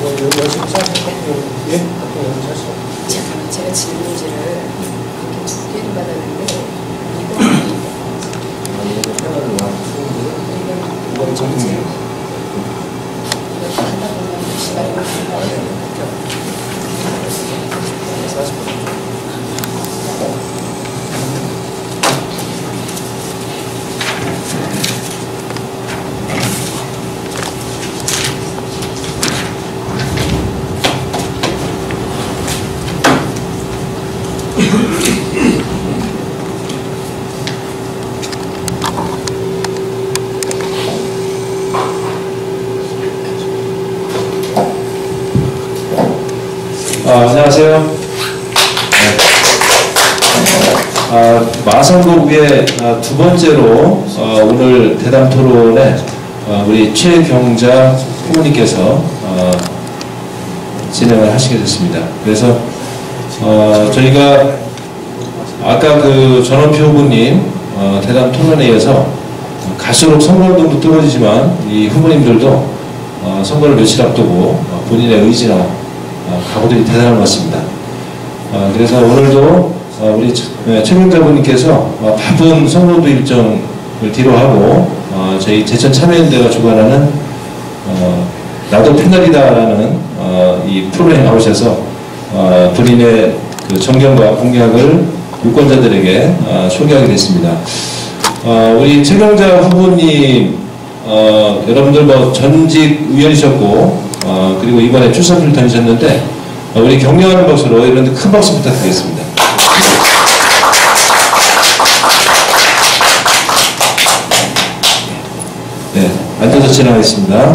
예? 잠깐만, 제가 질문지를 이렇게 두 개를 받았는데 이건 이렇게 하다 보면 시간이 걸려요. 안녕하세요. 마성고구의 두 번째로 오늘 대담 토론에 우리 최경자 후보님께서 진행을 하시게 됐습니다. 그래서 저희가 아까 그 전원표 후보님 대담 토론에 이어서 갈수록 선거운동도 뜨거워지지만 이 후보님들도 선거를 며칠 앞두고 본인의 의지나 각오들이 대단한 것 같습니다. 그래서 오늘도 우리 최경자분님께서 바쁜 선거운동 일정을 뒤로하고 저희 제천 참여연대가 주관하는 나도 패널이다라는 이 프로그램에 나오셔서 본인의 그 정견과 공약을 유권자들에게 소개하게 됐습니다. 우리 최경자 후보님 여러분들 뭐 전직 의원이셨고 그리고 이번에 출사표를 던지셨는데 우리 격려하는 것으로 이런데 큰 박수 부탁드리겠습니다. 네, 앉아서 진행하겠습니다.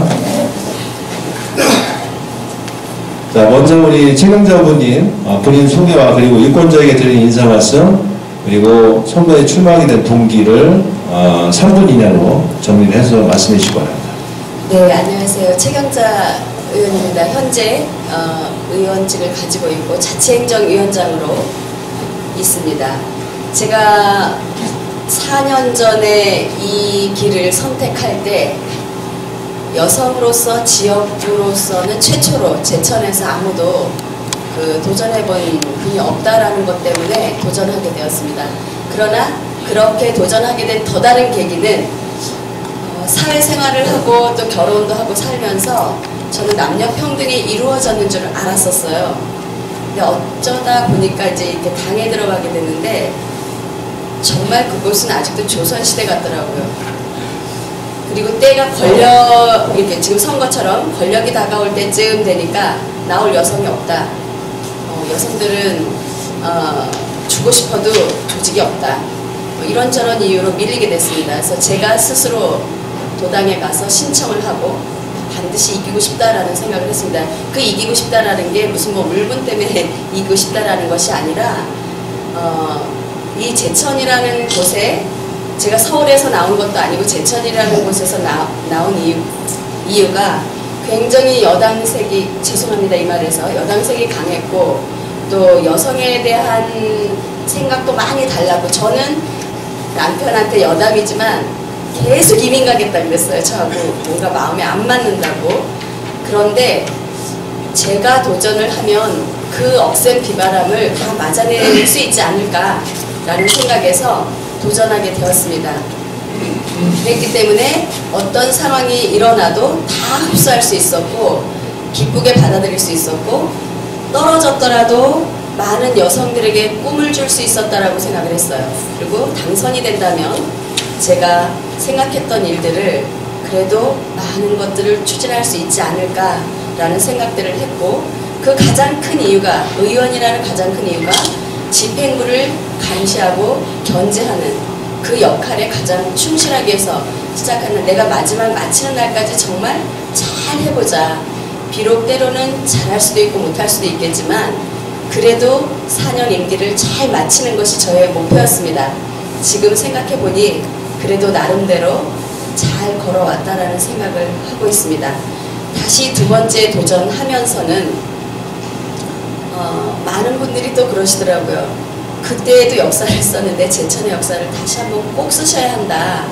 자, 먼저 우리 최경자 후보님 본인 소개와 그리고 유권자에게 드리는 인사 말씀 그리고 선거에 출마하게 된 동기를 3분 이내로 정리를 해서 말씀해 주시기 바랍니다. 네, 안녕하세요. 최경자 의원입니다. 현재 의원직을 가지고 있고 자치행정위원장으로 있습니다. 제가 4년 전에 이 길을 선택할 때 여성으로서 지역구로서는 최초로 제천에서 아무도 도전해본 분이 없다라는 것 때문에 도전하게 되었습니다. 그러나 그렇게 도전하게 된 더 다른 계기는 사회생활을 하고 또 결혼도 하고 살면서 저는 남녀 평등이 이루어졌는 줄 알았었어요. 근데 어쩌다 보니까 이제 이렇게 당에 들어가게 됐는데 정말 그곳은 아직도 조선시대 같더라고요. 그리고 때가 이렇게 지금 선거처럼 권력이 다가올 때쯤 되니까 나올 여성이 없다. 여성들은 주고 싶어도 조직이 없다. 이런저런 이유로 밀리게 됐습니다. 그래서 제가 스스로 도당에 가서 신청을 하고 반드시 이기고 싶다라는 생각을 했습니다. 그 이기고 싶다라는 게 무슨 뭐 물분 때문에 이기고 싶다라는 것이 아니라 이 제천이라는 곳에 제가 서울에서 나온 것도 아니고 제천이라는 곳에서 나온 이유가 굉장히 여당색이 죄송합니다 이 말에서 여당색이 강했고 또 여성에 대한 생각도 많이 달랐고 저는 남편한테 여담이지만 계속 이민 가겠다 그랬어요. 저하고 뭔가 마음에 안 맞는다고. 그런데 제가 도전을 하면 그 억센 비바람을 다 맞아낼 수 있지 않을까라는 생각에서 도전하게 되었습니다. 그랬기 때문에 어떤 상황이 일어나도 다 흡수할 수 있었고 기쁘게 받아들일 수 있었고 떨어졌더라도 많은 여성들에게 꿈을 줄 수 있었다라고 생각을 했어요. 그리고 당선이 된다면 제가 생각했던 일들을 그래도 많은 것들을 추진할 수 있지 않을까라는 생각들을 했고 그 가장 큰 이유가 의원이라는 가장 큰 이유가 집행부를 감시하고 견제하는 그 역할에 가장 충실하기 위해서 시작하는 내가 마지막 마치는 날까지 정말 잘 해보자. 비록 때로는 잘할 수도 있고 못할 수도 있겠지만 그래도 4년 임기를 잘 마치는 것이 저의 목표였습니다. 지금 생각해보니 그래도 나름대로 잘 걸어왔다라는 생각을 하고 있습니다. 다시 두 번째 도전하면서는 많은 분들이 또 그러시더라고요. 그때에도 역사를 썼는데 제천의 역사를 다시 한번 꼭 쓰셔야 한다.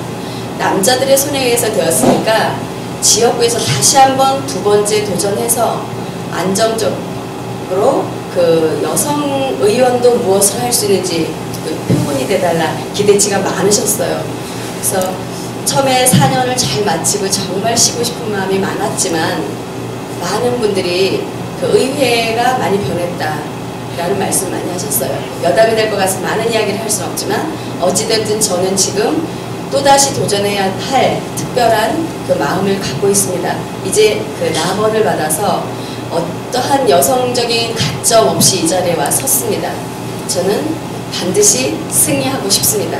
남자들의 손에 의해서 되었으니까 지역구에서 다시 한번 두 번째 도전해서 안정적으로 그 여성 의원도 무엇을 할 수 있는지 그 표본이 돼달라 기대치가 많으셨어요. 그래서 처음에 4년을 잘 마치고 정말 쉬고 싶은 마음이 많았지만 많은 분들이 그 의회가 많이 변했다라는 말씀 많이 하셨어요. 여담이 될 것 같아서 많은 이야기를 할 수는 없지만 어찌됐든 저는 지금 또다시 도전해야 할 특별한 그 마음을 갖고 있습니다. 이제 그 남원을 받아서 어떠한 여성적인 가점 없이 이 자리에 와 섰습니다. 저는 반드시 승리하고 싶습니다.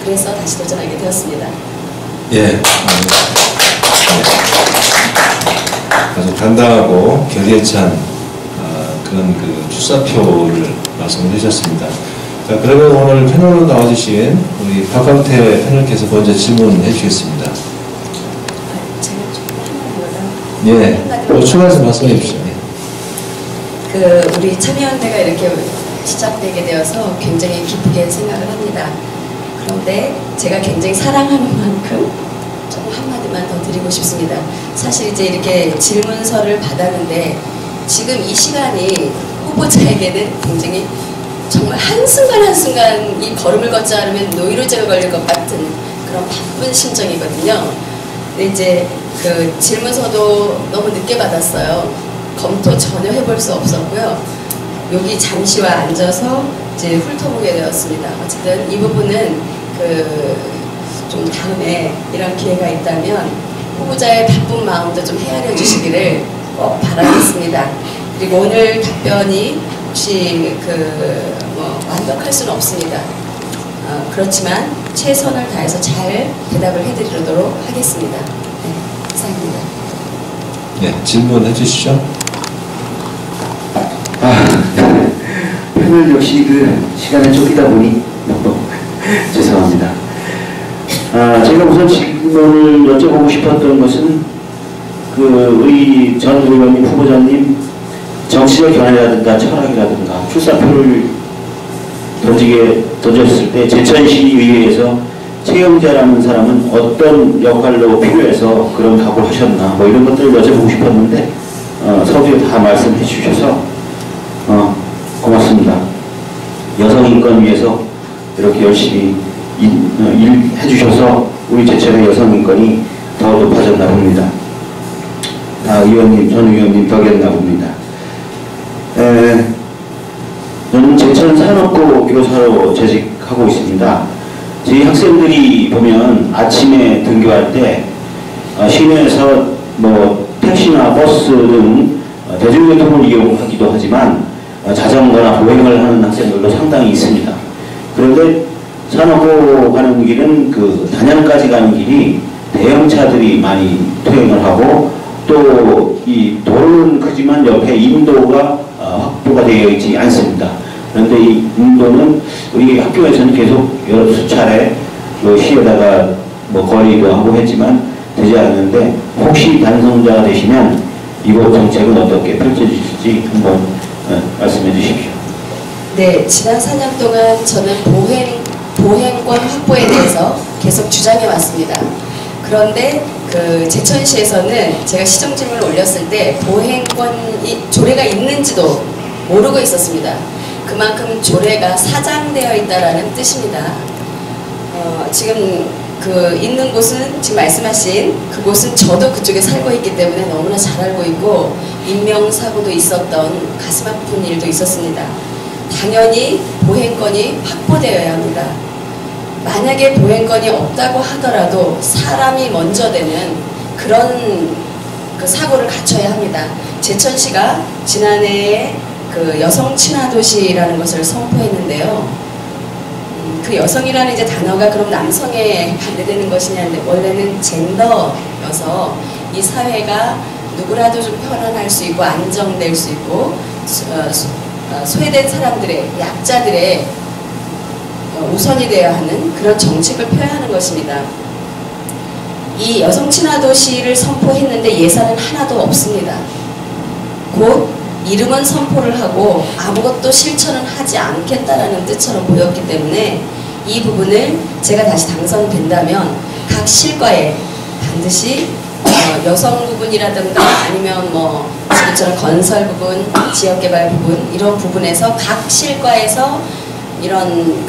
그래서 다시 도전하게 되었습니다. 예. 아주 당당하고 결의에 찬 그런 그 출사표를 말씀을 해주셨습니다. 자, 그러면 오늘 패널로 나와주신 우리 박광태 패널께서 먼저 질문해 주시겠습니다. 제가 조금 한마디만 예. 추가해서 말씀해 주십시오. 그 우리 참여연대가 이렇게 시작되게 되어서 굉장히 기쁘게 생각을 합니다. 그런데 제가 굉장히 사랑하는 만큼 조금 한마디만 더 드리고 싶습니다. 사실 이제 이렇게 질문서를 받았는데 지금 이 시간이 후보자에게는 굉장히 정말 한순간 한순간 이 걸음을 걷지 않으면 노이로제가 걸릴 것 같은 그런 바쁜 심정이거든요. 근데 이제 그 질문서도 너무 늦게 받았어요. 검토 전혀 해볼 수 없었고요. 여기 잠시 와 앉아서 이제 훑어보게 되었습니다. 어쨌든 이 부분은 그 좀 다음에 이런 기회가 있다면 후보자의 바쁜 마음도 좀 헤아려 주시기를 꼭 바라겠습니다. 그리고 오늘 답변이 혹시 그 뭐 완벽할 수는 없습니다. 그렇지만 최선을 다해서 잘 대답을 해드리도록 하겠습니다. 네, 이상입니다. 네, 질문해 주시죠. 패널 역시 그 시간에 쫓기다 보니 죄송합니다. 제가 우선 질문을 여쭤보고 싶었던 것은 그 우리 전 의원님 후보자님 정치적 견해라든가 철학이라든가 출사표를 던졌을 때 제천시의회에서 최영자라는 사람은 어떤 역할로 필요해서 그런 각오를 하셨나 뭐 이런 것들을 여쭤보고 싶었는데 서두에 다 말씀해 주셔서 고맙습니다. 여성 인권 위해서 이렇게 열심히 일해 주셔서 우리 제천의 여성 인권이 더 높아졌나 봅니다. 의원님, 전 의원님 덕이었나 봅니다. 저는 제천 산업고 교사로 재직하고 있습니다. 저희 학생들이 보면 아침에 등교할 때 시내에서 뭐 택시나 버스 등 대중교통을 이용하기도 하지만 자전거나 보행을 하는 학생들도 상당히 있습니다. 그런데 산업고 가는 길은 그 단양까지 가는 길이 대형차들이 많이 투행을 하고 또 이 도로는 크지만 옆에 인도가 확보가 되어 있지 않습니다. 그런데 이 인도는 우리 학교에서는 계속 여러 수차례 시에다가 뭐 건의도 하고 했지만 되지 않는데 혹시 단성자가 되시면 이곳 정책은 어떻게 펼쳐주실지 한번 말씀해 주십시오. 네, 지난 4년 동안 저는 보행권 확보에 대해서 계속 주장해 왔습니다. 그런데 그 제천시에서는 제가 시정질문을 올렸을 때 보행권이 조례가 있는지도 모르고 있었습니다. 그만큼 조례가 사장되어 있다라는 뜻입니다. 지금 그 있는 곳은 지금 말씀하신 그곳은 저도 그쪽에 살고 있기 때문에 너무나 잘 알고 있고 인명사고도 있었던 가슴 아픈 일도 있었습니다. 당연히 보행권이 확보되어야 합니다. 만약에 보행권이 없다고 하더라도 사람이 먼저 되는 그런 그 사고를 갖춰야 합니다. 제천시가 지난해에 그 여성 친화 도시라는 것을 선포했는데요. 그 여성이라는 이제 단어가 그럼 남성에 반대되는 것이냐는데 원래는 젠더여서 이 사회가 누구라도 좀 편안할 수 있고 안정될 수 있고 소외된 사람들의 약자들의 우선이 되어야 하는 그런 정책을 펴야 하는 것입니다. 이 여성 친화 도시를 선포했는데 예산은 하나도 없습니다. 곧 이름은 선포를 하고 아무것도 실천은 하지 않겠다라는 뜻처럼 보였기 때문에 이 부분을 제가 다시 당선된다면 각 실과에 반드시 여성 부분이라든가 아니면 뭐 지금처럼 건설 부분, 지역개발 부분 이런 부분에서 각 실과에서 이런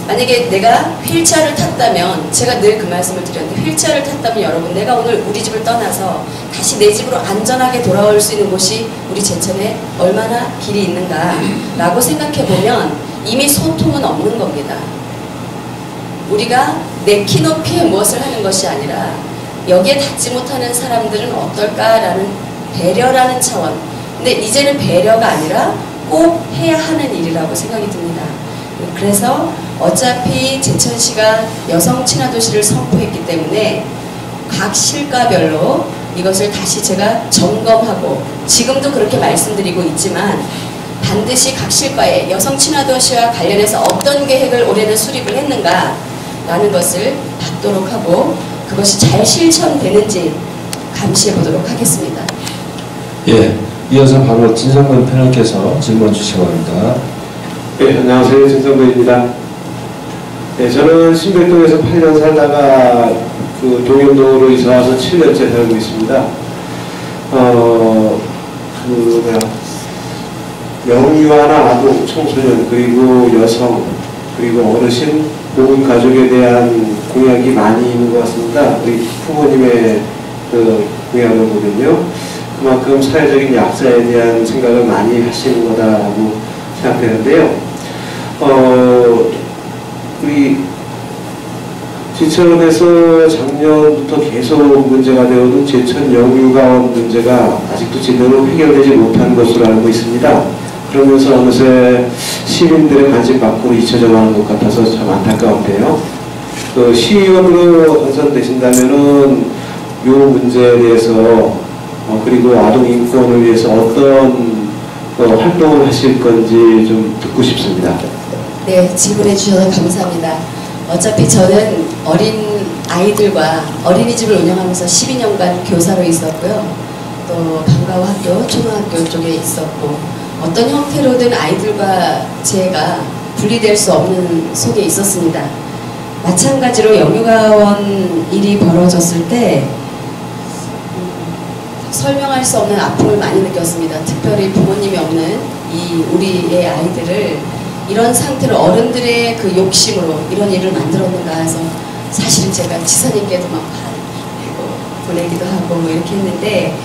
만약에 내가 휠체어를 탔다면 제가 늘 그 말씀을 드렸는데 휠체어를 탔다면 여러분 내가 오늘 우리 집을 떠나서 다시 내 집으로 안전하게 돌아올 수 있는 곳이 우리 제천에 얼마나 길이 있는가 라고 생각해 보면 이미 소통은 없는 겁니다. 우리가 내 키 높이에 무엇을 하는 것이 아니라 여기에 닿지 못하는 사람들은 어떨까라는 배려라는 차원. 근데 이제는 배려가 아니라 꼭 해야 하는 일이라고 생각이 듭니다. 그래서 어차피 제천시가 여성 친화도시를 선포했기 때문에 각 실과별로 이것을 다시 제가 점검하고 지금도 그렇게 말씀드리고 있지만 반드시 각 실과에 여성 친화도시와 관련해서 어떤 계획을 올해는 수립을 했는가 라는 것을 받도록 하고 그것이 잘 실천되는지 감시해 보도록 하겠습니다. 예, 이어서 바로 진성근 패널께서 질문 주시기 바랍니다. 네, 안녕하세요. 진성근입니다. 네, 저는 신백동에서 8년 살다가 그 동현동으로 이사와서 7년째 살고 있습니다. 영유아나 아동, 청소년, 그리고 여성, 그리고 어르신, 보훈 가족에 대한 공약이 많이 있는 것 같습니다. 우리 부모님의 그 공약을 보면요. 그만큼 사회적인 약자에 대한 생각을 많이 하시는 거다라고 생각되는데요. 우리 제천에서 작년부터 계속 문제가 되어오는 제천 영유가원 문제가 아직도 제대로 해결되지 못한 것으로 알고 있습니다. 그러면서 어느새 시민들의 관심 밖으로 잊혀져가는 것 같아서 참 안타까운데요. 시의원으로 당선되신다면은 이 문제에 대해서 그리고 아동 인권을 위해서 어떤 활동을 하실 건지 좀 듣고 싶습니다. 네, 질문해 주셔서 감사합니다. 어차피 저는 어린 아이들과 어린이집을 운영하면서 12년간 교사로 있었고요. 또 방과후 학교, 초등학교 쪽에 있었고 어떤 형태로든 아이들과 제가 분리될 수 없는 속에 있었습니다. 마찬가지로 영유가원 일이 벌어졌을 때 설명할 수 없는 아픔을 많이 느꼈습니다. 특별히 부모님이 없는 이 우리의 아이들을 이런 상태로 어른들의 그 욕심으로 이런 일을 만들었는가 해서 사실은 제가 지사님께도 막 보내기도 하고 뭐 이렇게 했는데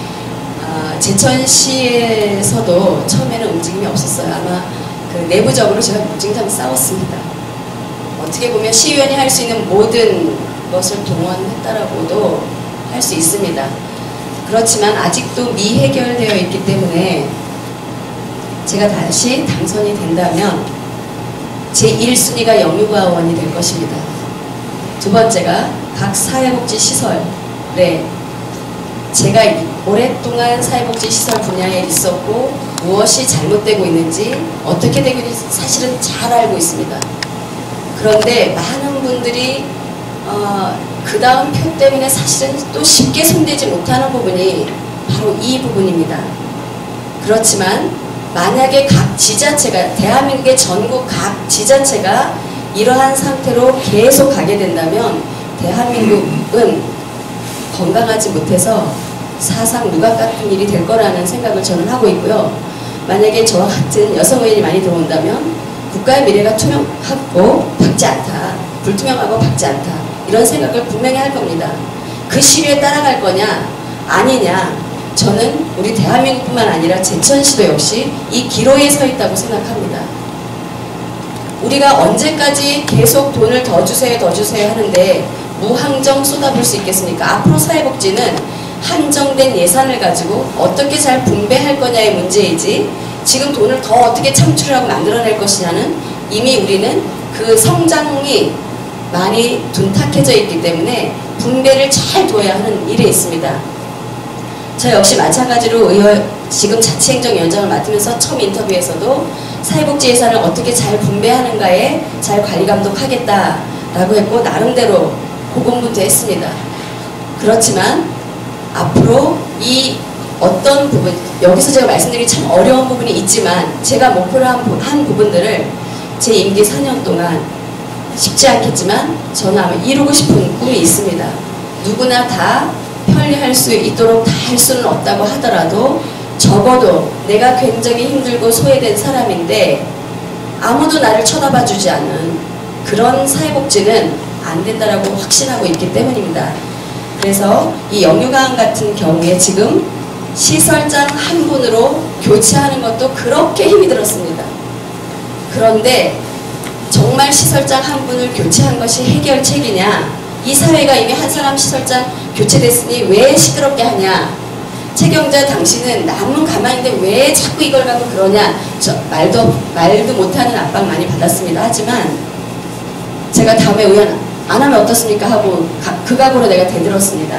제천시에서도 처음에는 움직임이 없었어요. 아마 그 내부적으로 제가 무진장 싸웠습니다. 어떻게 보면 시의원이 할 수 있는 모든 것을 동원했다라고도 할 수 있습니다. 그렇지만 아직도 미해결되어 있기 때문에 제가 다시 당선이 된다면 제1순위가 영유가원이 될 것입니다. 두 번째가 각 사회복지시설에 제가 오랫동안 사회복지시설 분야에 있었고 무엇이 잘못되고 있는지 어떻게 되고 있는지 사실은 잘 알고 있습니다. 그런데 많은 분들이 그 다음 표 때문에 사실은 또 쉽게 손대지 못하는 부분이 바로 이 부분입니다. 그렇지만 만약에 각 지자체가 대한민국의 전국 각 지자체가 이러한 상태로 계속 가게 된다면 대한민국은 건강하지 못해서 사상 누각 같은 일이 될 거라는 생각을 저는 하고 있고요. 만약에 저와 같은 여성 의원이 많이 들어온다면 국가의 미래가 투명하고 밝지 않다, 불투명하고 밝지 않다 이런 생각을 분명히 할 겁니다. 그 시류에 따라갈 거냐 아니냐 저는 우리 대한민국뿐만 아니라 제천시도 역시 이 기로에 서 있다고 생각합니다. 우리가 언제까지 계속 돈을 더 주세요 하는데 무한정 쏟아부을 수 있겠습니까? 앞으로 사회복지는 한정된 예산을 가지고 어떻게 잘 분배할 거냐의 문제이지 지금 돈을 더 어떻게 창출하고 만들어낼 것이냐는 이미 우리는 그 성장이 많이 둔탁해져 있기 때문에 분배를 잘 둬야 하는 일에 있습니다. 저 역시 마찬가지로 지금 자치행정위원장을 맡으면서 처음 인터뷰에서도 사회복지 예산을 어떻게 잘 분배하는가에 잘 관리감독하겠다라고 했고 나름대로 고군분투 했습니다. 그렇지만 앞으로 이 어떤 부분, 여기서 제가 말씀드리기 참 어려운 부분이 있지만 제가 목표로 한 부분들을 제 임기 4년 동안 쉽지 않겠지만 저는 아마 이루고 싶은 꿈이 있습니다. 누구나 다 편리할 수 있도록 다 할 수는 없다고 하더라도 적어도 내가 굉장히 힘들고 소외된 사람인데 아무도 나를 쳐다봐 주지 않는 그런 사회복지는 안 된다라고 확신하고 있기 때문입니다. 그래서 이 영유관 같은 경우에 지금 시설장 한 분으로 교체하는 것도 그렇게 힘이 들었습니다. 그런데 정말 시설장 한 분을 교체한 것이 해결책이냐? 이 사회가 이미 한 사람 시설장 교체됐으니 왜 시끄럽게 하냐? 최 경자 당신은 남은 가만히 있는데 왜 자꾸 이걸 갖고 그러냐? 저 말도 못하는 압박 많이 받았습니다. 하지만 제가 다음에 의원 안 하면 어떻습니까? 하고 그 각오로 내가 대들었습니다.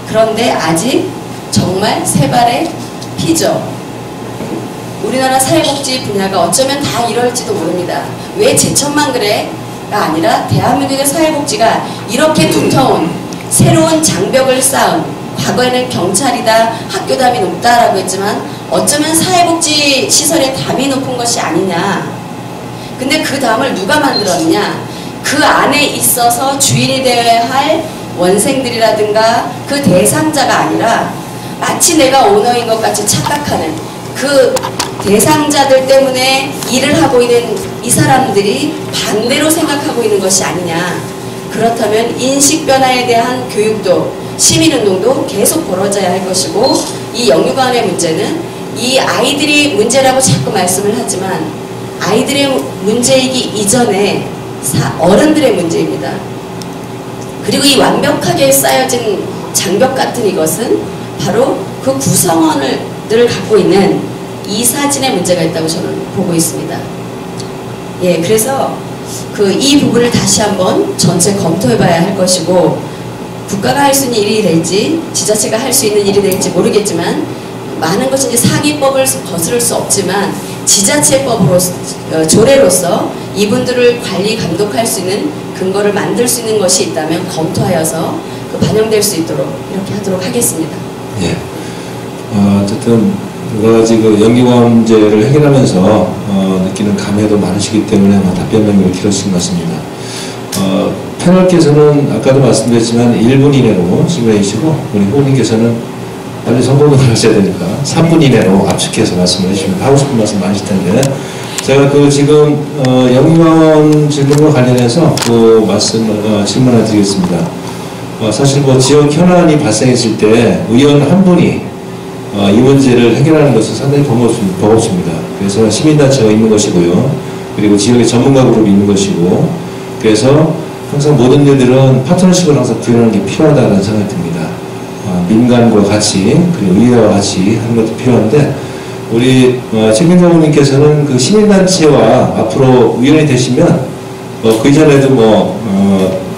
그런데 아직 정말 세 발의 피죠. 우리나라 사회복지 분야가 어쩌면 다 이럴지도 모릅니다. 왜 제천만 그래?가 아니라 대한민국의 사회복지가 이렇게 두터운 새로운 장벽을 쌓은, 과거에는 경찰이다, 학교 담이 높다라고 했지만 어쩌면 사회복지 시설의 담이 높은 것이 아니냐. 근데 그 담을 누가 만들었냐? 그 안에 있어서 주인이 되어야 할 원생들이라든가 그 대상자가 아니라 마치 내가 오너인 것 같이 착각하는 그 대상자들 때문에 일을 하고 있는 이 사람들이 반대로 생각하고 있는 것이 아니냐. 그렇다면 인식 변화에 대한 교육도 시민운동도 계속 벌어져야 할 것이고, 이 영유관의 문제는 이 아이들이 문제라고 자꾸 말씀을 하지만 아이들의 문제이기 이전에 어른들의 문제입니다. 그리고 이 완벽하게 쌓여진 장벽 같은 이것은 바로 그 구성원을 갖고 있는 이 사진의 문제가 있다고 저는 보고 있습니다. 예, 그래서 이 부분을 다시 한번 전체 검토해봐야 할 것이고, 국가가 할 수 있는 일이 될지 지자체가 할 수 있는 일이 될지 모르겠지만 많은 것이 이제 상위법을 거스를 수 없지만 지자체법으로 조례로서 이분들을 관리 감독할 수 있는 근거를 만들 수 있는 것이 있다면 검토하여서 반영될 수 있도록 이렇게 하도록 하겠습니다. 예. 어쨌든 여러 가지 영유관제를 해결하면서 느끼는 감회도 많으시기 때문에 답변 명령을 길어지신 것 같습니다. 패널께서는 아까도 말씀드렸지만 1분 이내로 질문해 주시고, 우리 후보님께서는 빨리 선거를 하셔야 되니까 3분 이내로 압축해서 말씀을 해주시면 하고 싶은 말씀 많으실 텐데, 제가 지금 영유관 질문과 관련해서 질문 하나 드리겠습니다. 사실 지역 현안이 발생했을 때 의원 한 분이 이 문제를 해결하는 것은 상당히 버겁습니다. 그래서 시민단체가 있는 것이고요. 그리고 지역의 전문가 그룹이 있는 것이고, 그래서 항상 모든 일들은 파트너십을 항상 구현하는 게 필요하다는 생각이 듭니다. 민간과 같이, 그리고 의회와 같이 하는 것도 필요한데, 우리 최경자 의원님께서는 그 시민단체와 앞으로 의원이 되시면 그 이전에도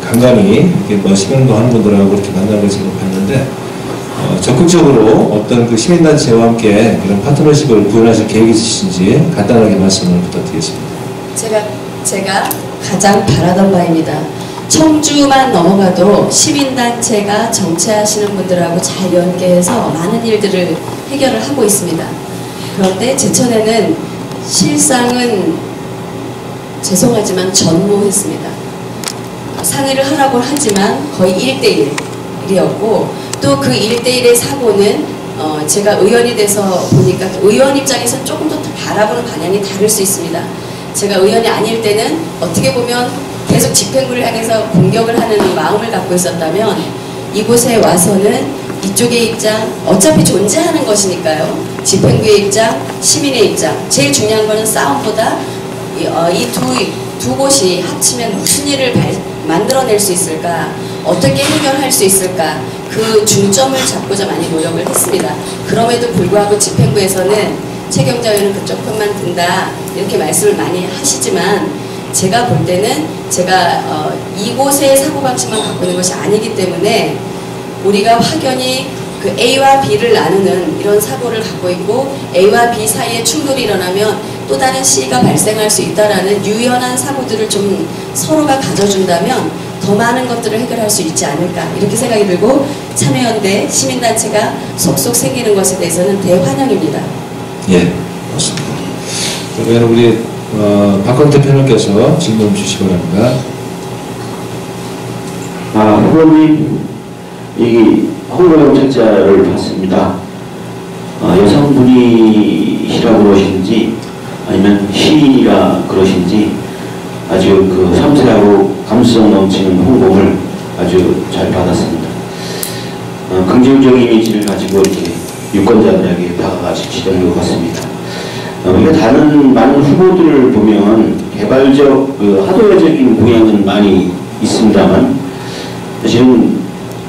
간간히 이렇게 시민운동 하는 분들하고 그렇게 만나는 걸 제가 봤는데, 적극적으로 어떤 그 시민단체와 함께 이런 파트너십을 구현하실 계획이 있으신지 간단하게 말씀을 부탁드리겠습니다. 제가 가장 바라던 바입니다. 청주만 넘어가도 시민단체가 정치하시는 분들하고 잘 연계해서 많은 일들을 해결을 하고 있습니다. 그런데 제천에는 실상은 죄송하지만 전무했습니다. 상의를 하라고 하지만 거의 1대1이었고, 또 그 1대1의 사고는 제가 의원이 돼서 보니까 의원 입장에서는 조금 더 바라보는 방향이 다를 수 있습니다. 제가 의원이 아닐 때는 어떻게 보면 계속 집행부를 향해서 공격을 하는 마음을 갖고 있었다면, 이곳에 와서는 이쪽의 입장, 어차피 존재하는 것이니까요. 집행부의 입장, 시민의 입장. 제일 중요한 거는 싸움보다 이 두 곳이 합치면 무슨 일을 만들어낼 수 있을까, 어떻게 해결할 수 있을까, 그 중점을 잡고자 많이 노력을 했습니다. 그럼에도 불구하고 집행부에서는 최경자 의원은 그쪽 편만 든다 이렇게 말씀을 많이 하시지만, 제가 볼 때는 제가 이곳의 사고방식만 갖고 있는 것이 아니기 때문에 우리가 확연히 그 A와 B를 나누는 이런 사고를 갖고 있고, A와 B 사이에 충돌이 일어나면 또 다른 C가 발생할 수 있다라는 유연한 사고들을 좀 서로가 가져준다면 더 많은 것들을 해결할 수 있지 않을까, 이렇게 생각이 들고, 참여연대 시민단체가 속속 생기는 것에 대해서는 대환영입니다. 예, 맞습니다. 그러면 우리 박광태 패널께서 질문 주시기 바랍니다. 후보님, 이 홍보영책자를 봤습니다. 여성분이시라고 그러신지 아니면 시인이라 그러신지 아주 그 섬세하고 감수성 넘치는 홍보를 아주 잘 받았습니다. 긍정적인 이미지를 가지고 이렇게 유권자들에게 다가갈 수 있는 것 같습니다. 우리가 다른 많은 후보들을 보면 개발적, 하드웨어적인 공약은 많이 있습니다만 사실은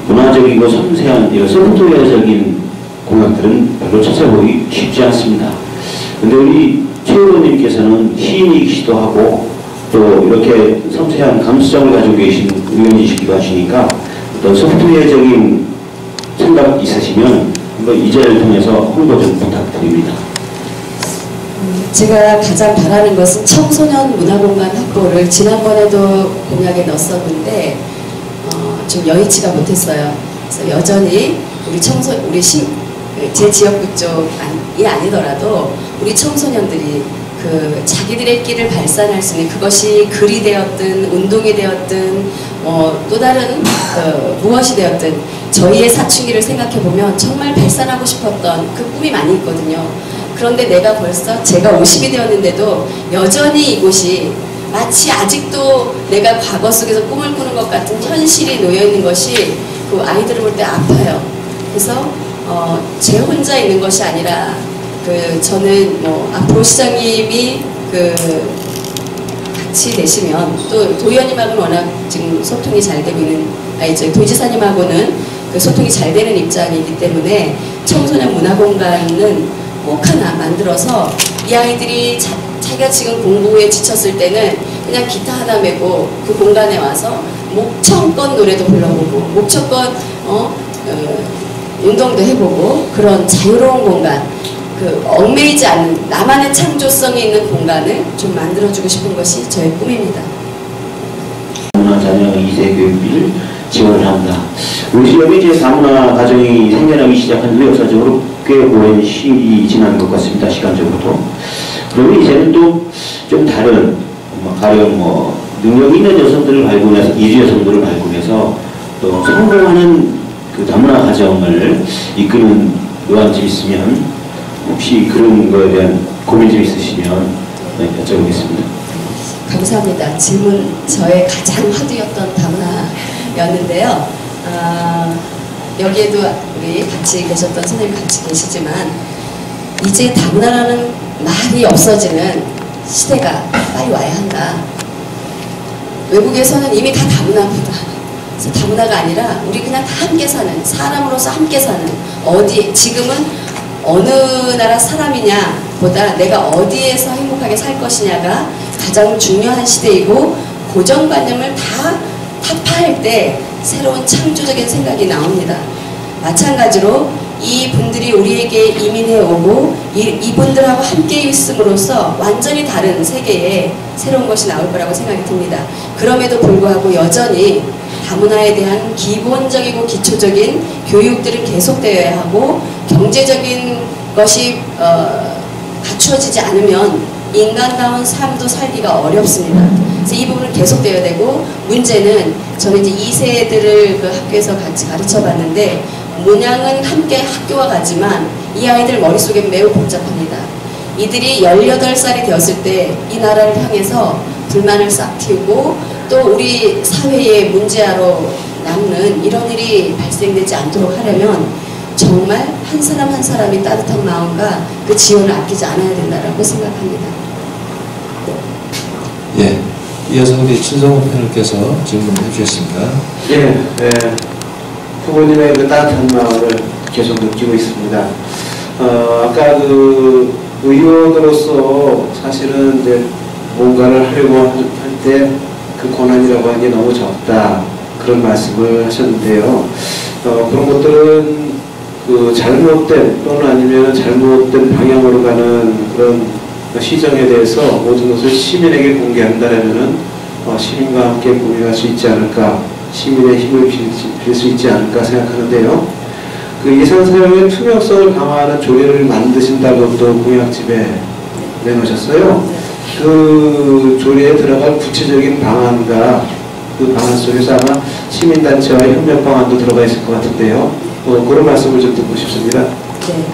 문화적이고 섬세한 이런 소프트웨어적인 공약들은 별로 찾아보기 쉽지 않습니다. 근데 우리 최 의원님께서는 시인이시기도 하고 또 이렇게 섬세한 감수성을 가지고 계신 의원이시기도 하시니까 어떤 소프트웨어적인 생각 있으시면 한번 이 자리를 통해서 홍보 좀 부탁드립니다. 제가 가장 바라는 것은 청소년 문화공간 확보를 지난번에도 공약에 넣었었는데 좀 여의치가 못했어요. 그래서 여전히 제 지역구 쪽이 아니더라도 우리 청소년들이 그 자기들의 길을 발산할 수 있는 그것이 글이 되었든 운동이 되었든 또 다른 무엇이 되었든 저희의 사춘기를 생각해 보면 정말 발산하고 싶었던 그 꿈이 많이 있거든요. 그런데 내가 벌써 제가 50이 되었는데도 여전히 이곳이 마치 아직도 내가 과거 속에서 꿈을 꾸는 것 같은 현실이 놓여 있는 것이 그 아이들을 볼 때 아파요. 그래서 제 혼자 있는 것이 아니라 저는 앞으로 시장님이 같이 되시면 또 도의원님하고는 워낙 지금 소통이 잘 되고 있는 도지사님하고는 소통이 잘 되는 입장이기 때문에 청소년 문화공간은 꼭 하나 만들어서 이 아이들이 자기가 지금 공부에 지쳤을 때는 그냥 기타 하나 메고 그 공간에 와서 목청껏 노래도 불러보고 목청껏 운동도 해보고 그런 자유로운 공간 얽매이지 않는 나만의 창조성이 있는 공간을 좀 만들어주고 싶은 것이 저의 꿈입니다. 다문화 자녀 2세 교육비를 지원을 합니다. 우리 지역에 이제 다문화 가정이 생겨나기 시작한 후 역사적으로 꽤 오랜 시일이 지난 것 같습니다. 시간적으로도. 그러면 이제는 또 좀 다른 가령 능력 있는 여성들을 발굴해서 이주 여성들을 발굴해서 또 성공하는 그 다문화 가정을 이끄는 노안집 있으면 혹시 그런 거에 대한 고민 좀 있으시면 여쭤보겠습니다. 감사합니다. 질문 저의 가장 화두였던 다문화였는데요. 여기에도 우리 같이 계셨던 선생님 같이 계시지만 이제 다문화라는 말이 없어지는 시대가 빨리 와야 한다. 외국에서는 이미 다 다문화입니다. 그래서 다문화가 아니라 우리 그냥 다 함께 사는 사람으로서 함께 사는 지금은 어느 나라 사람이냐 보다 내가 어디에서 행복하게 살 것이냐가 가장 중요한 시대이고 고정관념을 다 타파할 때 새로운 창조적인 생각이 나옵니다. 마찬가지로 이분들이 우리에게 이민해 오고 이분들하고 함께 있음으로써 완전히 다른 세계에 새로운 것이 나올 거라고 생각이 듭니다. 그럼에도 불구하고 여전히 다문화에 대한 기본적이고 기초적인 교육들은 계속되어야 하고 경제적인 것이 갖추어지지 않으면 인간다운 삶도 살기가 어렵습니다. 그래서 이 부분은 계속되어야 되고 문제는 저는 이제 2세들을 그 학교에서 같이 가르쳐 봤는데 문양은 함께 학교와 가지만 이 아이들 머릿속에 매우 복잡합니다. 이들이 18살이 되었을 때 이 나라를 향해서 불만을 싹 틔우고 또 우리 사회의 문제아로 남는 이런 일이 발생되지 않도록 하려면 정말 한 사람 한 사람이 따뜻한 마음과 그 지원을 아끼지 않아야 된다고 생각합니다. 예, 이어서 우리 친성호 패널께서 질문해 주셨습니다. 예, 후보님의 그 따뜻한 마음을 계속 느끼고 있습니다. 아까 그 의원으로서 사실은 이제 뭔가를 하려고 할 때 그 권한이라고 하는 게 너무 적다 그런 말씀을 하셨는데요. 그런 것들은 그 잘못된 또는 아니면 잘못된 방향으로 가는 그런 시정에 대해서 모든 것을 시민에게 공개한다면은 시민과 함께 공유할 수 있지 않을까, 시민의 힘을 빌 수 있지 않을까 생각하는데요. 그 예산 사용의 투명성을 강화하는 조례를 만드신다고 또 공약집에 내놓으셨어요. 그 조례에 들어갈 구체적인 방안과 그 방안 속에서 아마 시민단체와의 협력 방안도 들어가 있을 것 같은데요. 그런 말씀을 좀 듣고 싶습니다. 네.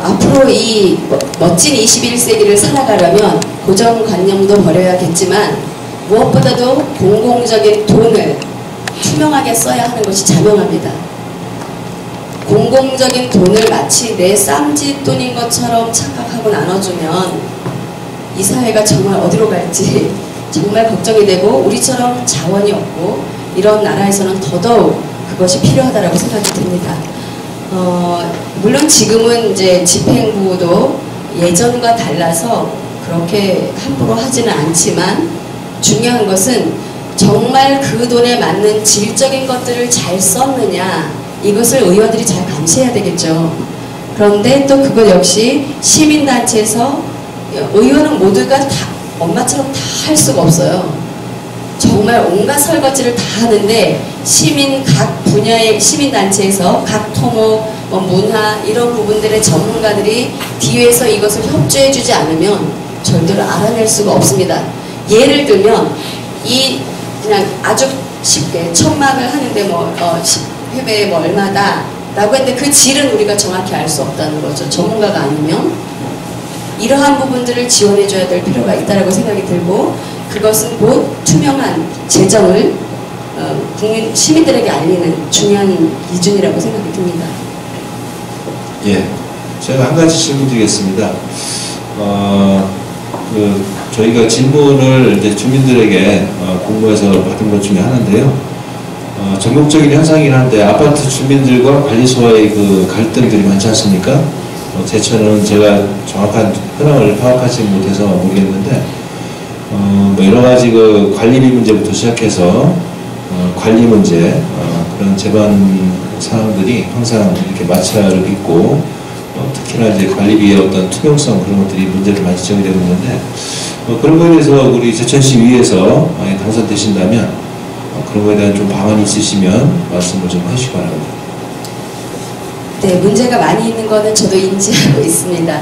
앞으로 이 멋진 21세기를 살아가려면 고정관념도 버려야겠지만 무엇보다도 공공적인 돈을 투명하게 써야 하는 것이 자명합니다. 공공적인 돈을 마치 내 쌈짓돈인 것처럼 착각하고 나눠주면 이 사회가 정말 어디로 갈지 정말 걱정이 되고 우리처럼 자원이 없고 이런 나라에서는 더더욱 그것이 필요하다고 생각이 듭니다. 물론 지금은 이제 집행부도 예전과 달라서 그렇게 함부로 하지는 않지만 중요한 것은 정말 그 돈에 맞는 질적인 것들을 잘 썼느냐 이것을 의원들이 잘 감시해야 되겠죠. 그런데 또 그것 역시 시민단체에서 의원은 모두가 다 엄마처럼 다 할 수가 없어요. 정말 온갖 설거지를 다 하는데 각 분야의 시민단체에서 각 토목, 문화 이런 부분들의 전문가들이 뒤에서 이것을 협조해주지 않으면 절대로 알아낼 수가 없습니다. 예를 들면 그냥 아주 쉽게 천막을 하는데 회배에 얼마다 라고 했는데 그 질은 우리가 정확히 알 수 없다는 거죠. 전문가가 아니면. 이러한 부분들을 지원해줘야 될 필요가 있다고 생각이 들고 그것은 곧 투명한 재정을 시민들에게 알리는 중요한 기준이라고 생각이 듭니다. 예, 제가 한 가지 질문 드리겠습니다. 저희가 질문을 이제 주민들에게 공모해서 받은 것 중에 하나인데요. 전국적인 현상이긴 한데 아파트 주민들과 관리소와의 그 갈등들이 많지 않습니까? 제천은 제가 정확한 현황을 파악하지 못해서 모르겠는데 여러 가지 그 관리비 문제부터 시작해서 관리 문제 그런 제반 사항들이 항상 이렇게 마찰을 빚고 특히나 이제 관리비의 어떤 투명성 그런 것들이 문제를 많이 지적이 되고 있는데 그런 거에 대해서 우리 제천시 위에서 당선되신다면 그런 거에 대한 좀 방안이 있으시면 말씀을 좀 해주시기 바랍니다. 네, 문제가 많이 있는 거는 저도 인지하고 있습니다.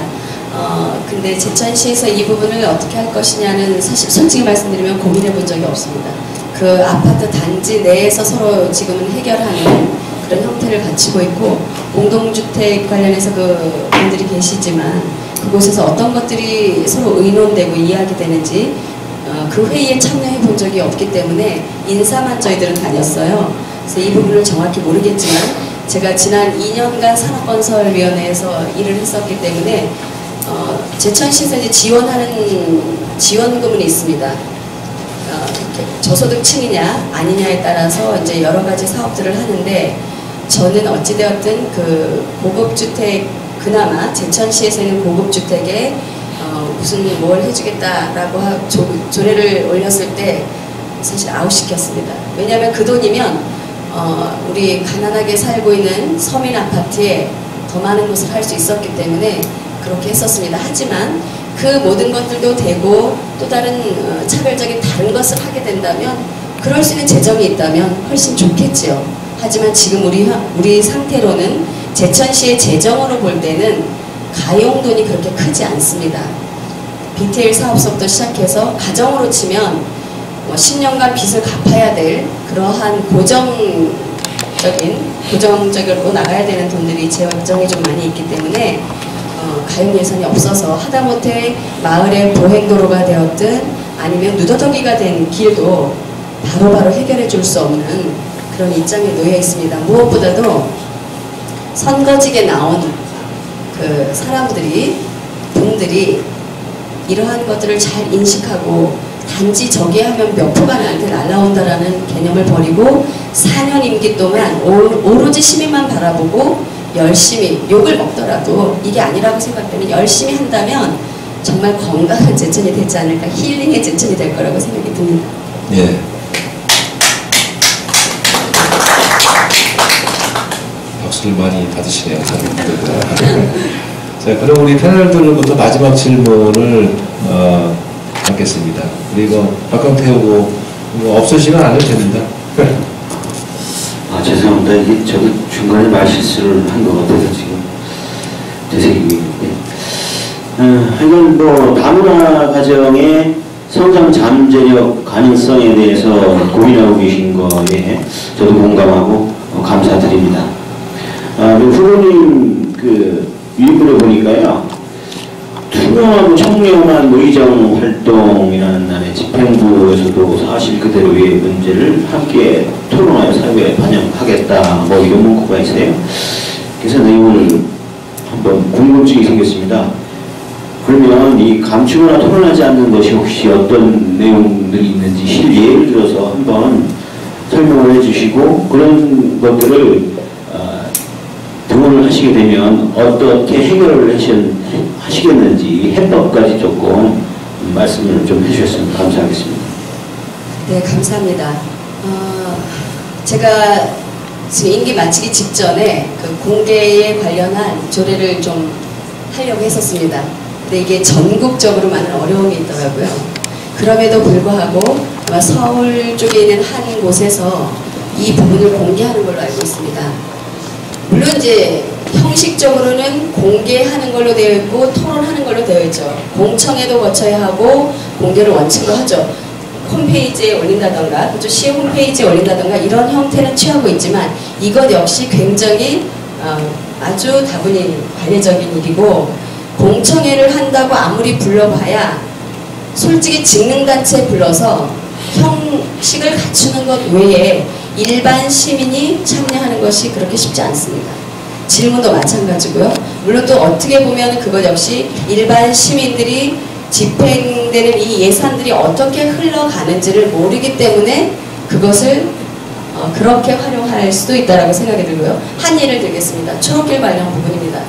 근데 제천시에서 이 부분을 어떻게 할 것이냐는 사실 솔직히 말씀드리면 고민해 본 적이 없습니다. 그 아파트 단지 내에서 서로 지금은 해결하는 그런 형태를 갖추고 있고 공동주택 관련해서 그 분들이 계시지만 그곳에서 어떤 것들이 서로 의논되고 이야기되는지 그 회의에 참여해 본 적이 없기 때문에 인사만 저희들은 다녔어요. 그래서 이 부분을 정확히 모르겠지만 제가 지난 2년간 산업건설위원회에서 일을 했었기 때문에 제천시에서 이제 지원하는 지원금은 있습니다. 저소득층이냐 아니냐에 따라서 이제 여러 가지 사업들을 하는데 저는 어찌되었든 그 고급주택 그나마 제천시에서 있는 고급주택에 무슨 뭘 해주겠다라고 조례를 올렸을 때 사실 아웃시켰습니다. 왜냐하면 그 돈이면 우리 가난하게 살고 있는 서민 아파트에 더 많은 것을 할 수 있었기 때문에 그렇게 했었습니다. 하지만 그 모든 것들도 되고 또 다른 차별적인 다른 것을 하게 된다면 그럴 수 있는 재정이 있다면 훨씬 좋겠지요. 하지만 지금 우리 상태로는 제천시의 재정으로 볼 때는 가용돈이 그렇게 크지 않습니다. BTL 사업서부터 시작해서 가정으로 치면 10년간 빚을 갚아야 될 그러한 고정적으로 나가야 되는 돈들이 재정이 좀 많이 있기 때문에 가용 예산이 없어서 하다못해 마을의 보행도로가 되었든 아니면 누더더기가 된 길도 바로바로 해결해 줄 수 없는 그런 입장에 놓여 있습니다. 무엇보다도 선거직에 나온 그 분들이 이러한 것들을 잘 인식하고 단지 저기 하면 몇 표가 나한테 날라온다라는 개념을 버리고 4년 임기 동안 오로지 시민만 바라보고 열심히 욕을 먹더라도 이게 아니라고 생각되면 열심히 한다면 정말 건강한 제천이 되지 않을까, 힐링의 제천이 될 거라고 생각이 듭니다. 예. 박수를 많이 받으시네요. 자, 그럼 우리 패널들로부터 마지막 질문을 받겠습니다. 그리고 박강태 후보 없으시면 안 해도 됩니다. 죄송합니다. 이게 저도 중간에 말 실수를 한 것 같아서 지금 되새기고 있는데 하여간 다문화 가정의 성장 잠재력 가능성에 대해서 고민하고 계신 거에 저도 공감하고 감사드립니다. 후보님 위문을 보니까요, 투명하고 청렴한 의정 활동이라는 날에 집행부에서도 사실 그대로의 문제를 함께 토론하여 사회에 반영하겠다, 뭐 이런 문구가 있어요. 그래서 내용을 한번 궁금증이 생겼습니다. 그러면 이 감추거나 토론하지 않는 것이 혹시 어떤 내용들이 있는지 예를 들어서 한번 설명을 해주시고, 그런 것들을 등원을 하시게 되면 어떻게 해결을 하시겠는지 해법까지 조금 말씀을 좀 해주셨으면 감사하겠습니다. 네, 감사합니다. 제가 지금 임기 마치기 직전에 그 공개에 관련한 조례를 좀 하려고 했었습니다. 근데 이게 전국적으로 많은 어려움이 있더라고요. 그럼에도 불구하고 아마 서울 쪽에 있는 한 곳에서 이 부분을 공개하는 걸로 알고 있습니다. 물론 이제 형식적으로는 공개하는 걸로 되어 있고 토론하는 걸로 되어 있죠. 공청회도 거쳐야 하고 공개를 원칙으로 하죠. 홈페이지에 올린다던가, 또 시의 홈페이지에 올린다던가 이런 형태는 취하고 있지만 이것 역시 굉장히 아주 다분히 관례적인 일이고, 공청회를 한다고 아무리 불러봐야 솔직히 직능단체 불러서 형식을 갖추는 것 외에 일반 시민이 참여하는 것이 그렇게 쉽지 않습니다. 질문도 마찬가지고요. 물론 또 어떻게 보면 그것 역시 일반 시민들이 집행되는 이 예산들이 어떻게 흘러가는지를 모르기 때문에 그것을 그렇게 활용할 수도 있다고 생각이 들고요. 한 예를 들겠습니다. 초록길 관련 부분입니다.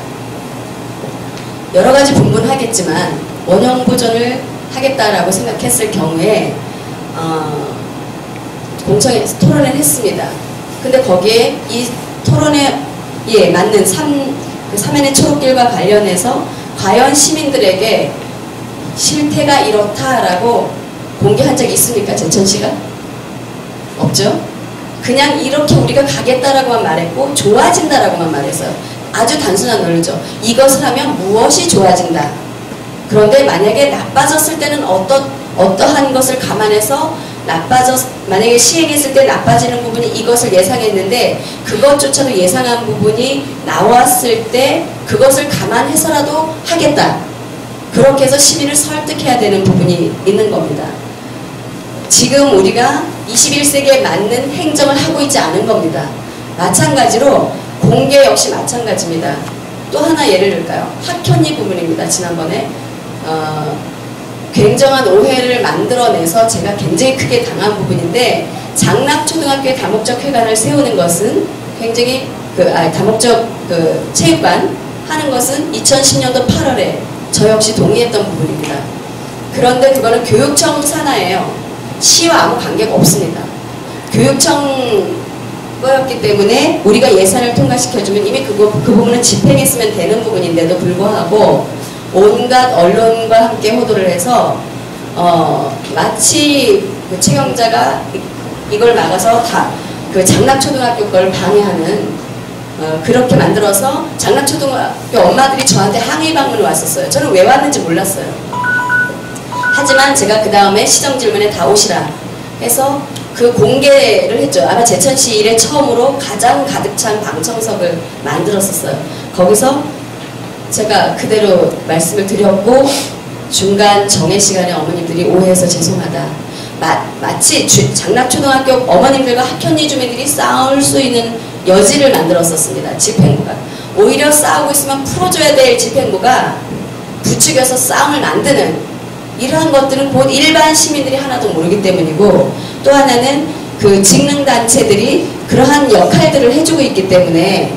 여러 가지 분분하겠지만 원형 보존을 하겠다라고 생각했을 경우에 공청회에서 토론을 했습니다. 근데 거기에 이 토론에 맞는 3회의 초록길과 관련해서 과연 시민들에게 실태가 이렇다라고 공개한 적이 있습니까? 제천시가? 없죠? 그냥 이렇게 우리가 가겠다라고만 말했고 좋아진다라고만 말했어요. 아주 단순한 논리죠. 이것을 하면 무엇이 좋아진다. 그런데 만약에 나빠졌을 때는 어떠한 것을 감안해서 만약에 시행했을 때 나빠지는 부분이 이것을 예상했는데 그것조차도 예상한 부분이 나왔을 때 그것을 감안해서라도 하겠다. 그렇게 해서 시민을 설득해야 되는 부분이 있는 겁니다. 지금 우리가 21세기에 맞는 행정을 하고 있지 않은 겁니다. 마찬가지로 공개 역시 마찬가지입니다. 또 하나 예를 들까요? 학현리 부분입니다. 지난번에 굉장한 오해를 만들어내서 제가 굉장히 크게 당한 부분인데, 장락초등학교에 다목적 회관을 세우는 것은 굉장히 다목적 체육관 하는 것은 2010년도 8월에 저 역시 동의했던 부분입니다. 그런데 그거는 교육청 산하예요. 시와 아무 관계가 없습니다. 교육청 거였기 때문에 우리가 예산을 통과시켜주면 이미 그 부분은 집행했으면 되는 부분인데도 불구하고 온갖 언론과 함께 호도를 해서 마치 그 채경자가 이걸 막아서 다 그 장락초등학교 걸 방해하는 그렇게 만들어서 장락초등학교 엄마들이 저한테 항의 방문을 왔었어요. 저는 왜 왔는지 몰랐어요. 하지만 제가 그 다음에 시정질문에 다 오시라 해서 그 공개를 했죠. 아마 제천시 이래 처음으로 가장 가득 찬 방청석을 만들었었어요. 거기서 제가 그대로 말씀을 드렸고, 중간 정회 시간에 어머님들이 오해해서 죄송하다. 마치 장락초등학교 어머님들과 학현리 주민들이 싸울 수 있는 여지를 만들었었습니다. 집행부가. 오히려 싸우고 있으면 풀어줘야 될 집행부가 부추겨서 싸움을 만드는 이러한 것들은 곧 일반 시민들이 하나도 모르기 때문이고, 또 하나는 그 직능단체들이 그러한 역할들을 해주고 있기 때문에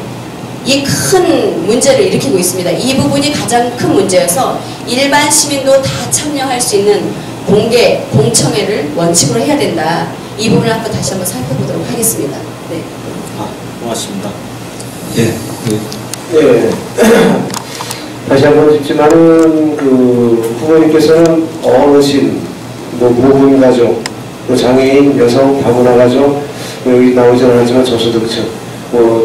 이 큰 문제를 일으키고 있습니다. 이 부분이 가장 큰 문제여서 일반 시민도 다 참여할 수 있는 공개, 공청회를 원칙으로 해야 된다. 이 부분을 한번 다시 한번 살펴보도록 하겠습니다. 네. 고맙습니다. 네. 네. 다시 한번 짚지만은 후보님께서는 어르신, 모분가족, 장애인, 여성, 다문화 가족, 여기 나오진 않았지만 저소득층,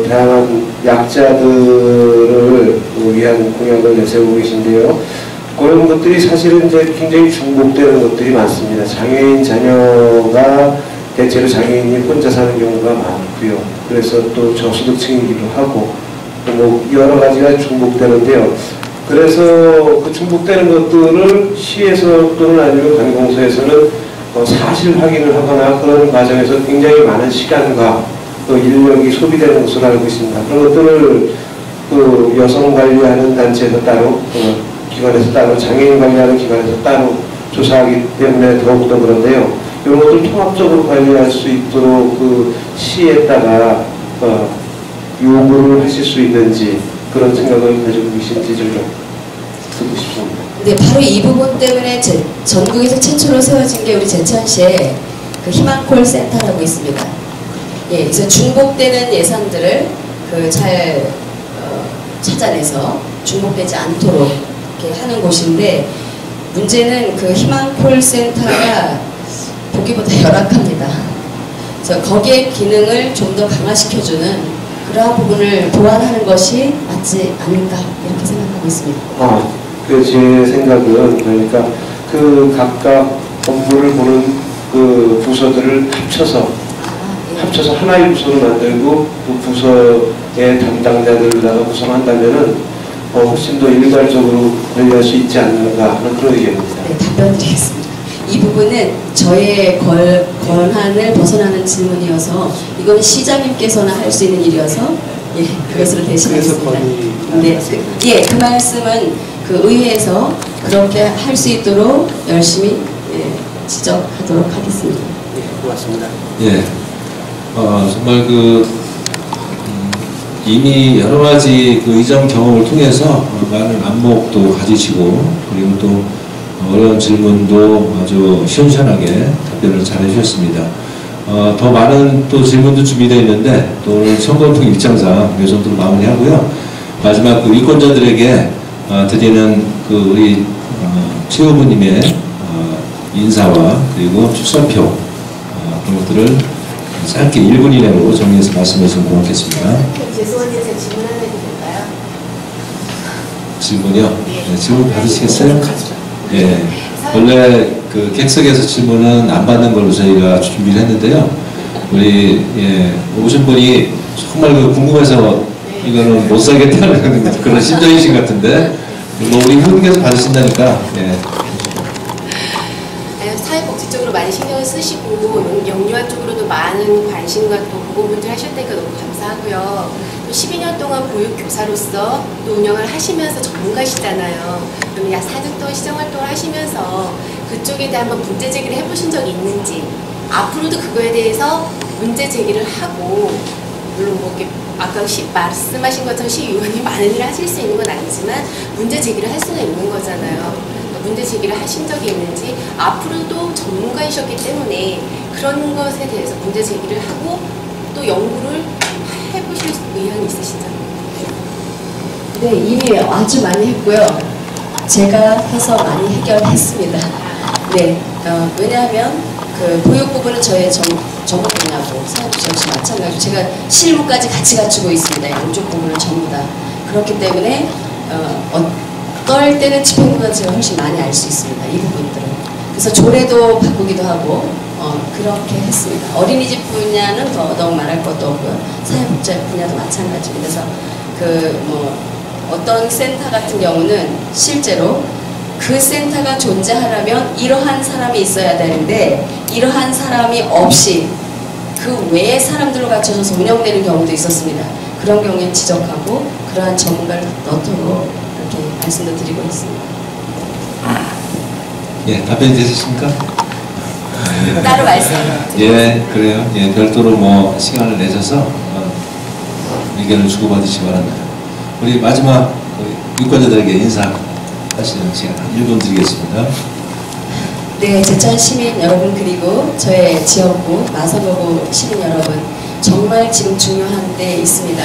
다양한 약자들을 위한 공약을 내세우고 계신데요. 그런 것들이 사실은 이제 굉장히 중복되는 것들이 많습니다. 장애인 자녀가 대체로 장애인이 혼자 사는 경우가 많고요. 그래서 또 저소득층이기도 하고 또 뭐 여러 가지가 중복되는데요. 그래서 그 중복되는 것들을 시에서 또는 아니면 관공서에서는 사실 확인을 하거나 그런 과정에서 굉장히 많은 시간과 또 인력이 소비되는 것으로 알고 있습니다. 그런 것들을 그 여성 관리하는 단체에서 따로 기관에서 따로 장애인 관리하는 기관에서 따로 조사하기 때문에 더욱더 그런데요. 이런 것들 통합적으로 관리할 수 있도록 그 시에다가 요구를 하실 수 있는지 그런 생각을 가지고 계신지 좀 듣고 싶습니다. 네, 바로 이 부분 때문에 전국에서 최초로 세워진 게 우리 제천시에 그 희망콜 센터라고 있습니다. 예, 그래서 중복되는 예산들을 잘 찾아내서 중복되지 않도록 이렇게 하는 곳인데, 문제는 그 희망콜 센터가 보기보다 열악합니다. 그래서 거기에 기능을 좀 더 강화시켜주는 그러한 부분을 보완하는 것이 맞지 않을까 이렇게 생각하고 있습니다. 제 생각은 그러니까 그 각각 업무를 보는 그 부서들을 합쳐서 하나의 부서를 만들고 그 부서의 담당자들다가 구성한다면은 훨씬 더 일괄적으로 관리할 수 있지 않는가 하는 그런 의견입니다. 네, 답변 드리겠습니다. 이 부분은 저의 권한을 벗어나는 질문이어서 이건 시장님께서나 할 수 있는 일이어서 예, 그것으로 대신하겠습니다. 네, 예, 그 말씀은 그 의회에서 그렇게 할 수 있도록 열심히 지적하도록 하겠습니다. 네, 고맙습니다. 예, 정말 이미 여러 가지 이전 경험을 통해서 많은 안목도 가지시고, 그리고 또 어려운 질문도 아주 시원시원하게 답변을 잘 해주셨습니다. 더 많은 또 질문도 준비되어 있는데, 또 오늘 선거통 일정상 이 정도로 마무리하고요. 마지막 유권자들에게 드리는 우리 최 후보님의 인사와 그리고 출사표 그런 것들을 짧게 1분 이내로 정리해서 말씀해 주시면 고맙겠습니다. 죄송한데 제가 질문 하나 해도 될까요? 질문이요? 네, 질문 받으시겠어요? 예. 원래 객석에서 질문은 안 받는 걸로 저희가 준비를 했는데요. 우리 오신 분이 정말 궁금해서 이거는 못 살겠다는 그런 심정이신 것 같은데, 우리 후보님께서 받으신다니까. 예. 사회복지 쪽으로 많이 신경을 쓰시고 영유아 쪽으로도 많은 관심과 또 보고분들 하셨다니까 너무 감사하고요. 또 12년 동안 보육교사로서 또 운영을 하시면서 전문가시잖아요. 그럼 약 4년 동안 시정활동을 하시면서 그쪽에 대해 한번 문제 제기를 해보신 적이 있는지, 앞으로도 그거에 대해서 문제 제기를 하고, 물론 뭐 이렇게 아까 말씀하신 것처럼 시의원이 많은 일을 하실 수 있는 건 아니지만 문제 제기를 할 수는 있는 거잖아요. 문제 제기를 하신 적이 있는지, 앞으로도 전문가이셨기 때문에 그런 것에 대해서 문제 제기를 하고 또 연구를 해보실 의향이 있으신지. 네, 이미 아주 많이 했고요. 제가 해서 많이 해결했습니다. 네, 왜냐하면 보육 부분은 저의 전문 분야고 사회복지 역시 마찬가지로 제가 실무까지 같이 갖추고 있습니다. 양쪽 부분을 전부 다. 그렇기 때문에 어떨 때는 집행보다 제가 훨씬 많이 알 수 있습니다. 이 부분들은. 그래서 조례도 바꾸기도 하고 그렇게 했습니다. 어린이집 분야는 더더욱 말할 것도 없고요. 사회복지 분야도 마찬가지입니다. 그래서 어떤 센터 같은 경우는 실제로 그 센터가 존재하려면 이러한 사람이 있어야 되는데 이러한 사람이 없이 그 외의 사람들로 갖춰져서 운영되는 경우도 있었습니다. 그런 경우에 지적하고 그러한 전문가를 넣도록 이렇게 말씀을 드리고 있습니다. 예, 답변이 되셨습니까? 따로 말씀. 예, 그래요. 예, 별도로 시간을 내셔서 의견을 주고받으시기 바랍니다. 우리 마지막 유권자들에게 인사하시는 시간 1분 드리겠습니다. 네, 제천 시민 여러분, 그리고 저의 지역구 마성거구 시민 여러분, 정말 지금 중요한 데 있습니다.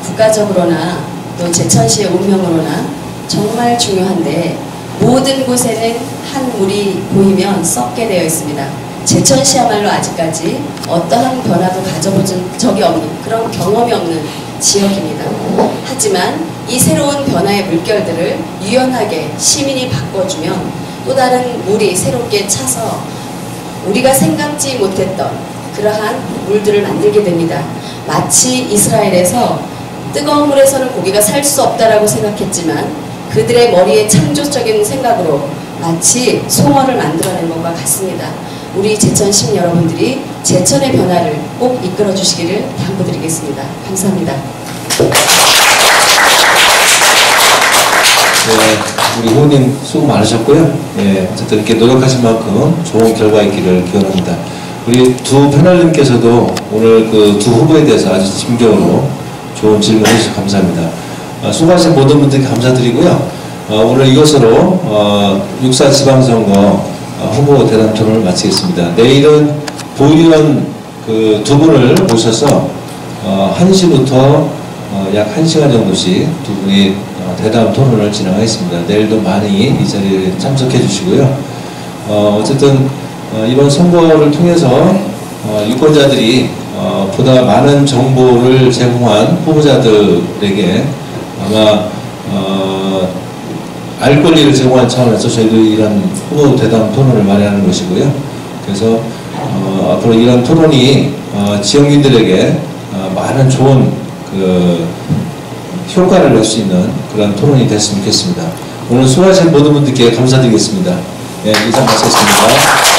국가적으로나 또 제천시의 운명으로나 정말 중요한데 모든 곳에는 한 물이 보이면 썩게 되어 있습니다. 제천시야말로 아직까지 어떠한 변화도 가져본 적이 없는, 그런 경험이 없는 지역입니다. 하지만 이 새로운 변화의 물결들을 유연하게 시민이 바꿔주면 또 다른 물이 새롭게 차서 우리가 생각지 못했던 그러한 물들을 만들게 됩니다. 마치 이스라엘에서 뜨거운 물에서는 고기가 살 수 없다라고 생각했지만 그들의 머리에 창조적인 생각으로 마치 송어를 만들어낸 것과 같습니다. 우리 제천시 여러분들이 제천의 변화를 꼭 이끌어 주시기를 당부드리겠습니다. 감사합니다. 네, 우리 후보님 수고 많으셨고요. 예, 어쨌든 이렇게 노력하신 만큼 좋은 결과 있기를 기원합니다. 우리 두 패널님께서도 오늘 그 두 후보에 대해서 아주 진경으로 좋은 질문 해주셔서 감사합니다. 수고하신 모든 분들께 감사드리고요. 오늘 이것으로 6.4 지방선거 후보 대담 토론을 마치겠습니다. 내일은 보유원 그 두 분을 모셔서 1시부터 약 1시간 정도씩 두 분이 대담 토론을 진행하겠습니다. 내일도 많이 이 자리에 참석해 주시고요. 어쨌든 이번 선거를 통해서 유권자들이 보다 많은 정보를 제공한 후보자들에게 아마 알 권리를 제공한 차원에서 저희도 이런 후보 대담 토론을 마련하는 것이고요. 그래서 앞으로 이런 토론이 지역민들에게 많은 좋은 그 효과를 낼 수 있는 그런 토론이 됐으면 좋겠습니다. 오늘 수고하신 모든 분들께 감사드리겠습니다. 네, 이상 마치겠습니다.